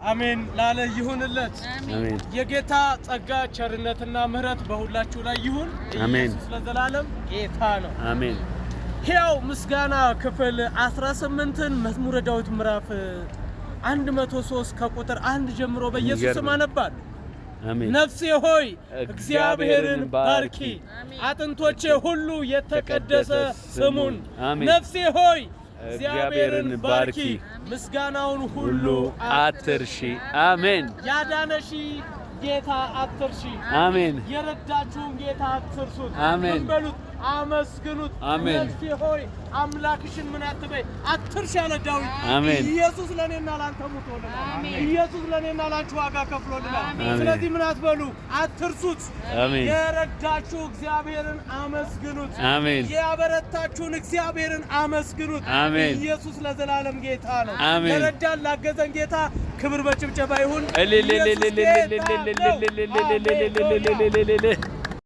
አሜን ላለ ይሁንለት። አሜን። የጌታ ጸጋ ቸርነትና ምሕረት በሁላችሁ ላይ ይሁን። አሜን። ኢየሱስ ለዘላለም ጌታ ነው። አሜን። ሕያው ምስጋና ክፍል 18ን መዝሙረ ዳዊት ምዕራፍ 103 ከቁጥር 1 ጀምሮ በኢየሱስ ስም አነባለሁ። አሜን። ነፍሴ ሆይ እግዚአብሔርን ባርኪ፣ አጥንቶቼ ሁሉ የተቀደሰ ስሙን። ነፍሴ ሆይ እግዚአብሔርን ባርኪ፣ ምስጋናውን ሁሉ አትርሺ። አሜን። ያዳነሺ ጌታ አትርሺ። አሜን። የረዳችሁን ጌታ አትርሱት። አሜን። ምን በሉት? አመስግኑት። አሜን። ነፍሴ ሆይ አምላክሽን ምን አትበይ? አትርሺ አለ ዳዊት። አሜን። ኢየሱስ ለኔና ላንተ ሞቶልናል። ኢየሱስ ለኔና ላንቺ ዋጋ ከፍሎልናል። ስለዚህ ምን አትበሉ? አትርሱት። አሜን። የረዳችሁ እግዚአብሔርን አመስግኑት። አሜን። ያበረታችሁን እግዚአብሔርን አመስግኑት። አሜን። ኢየሱስ ለዘላለም ጌታ ነው። አሜን። ለረዳን ላገዘን ጌታ ክብር በጭብጨባ ይሁን።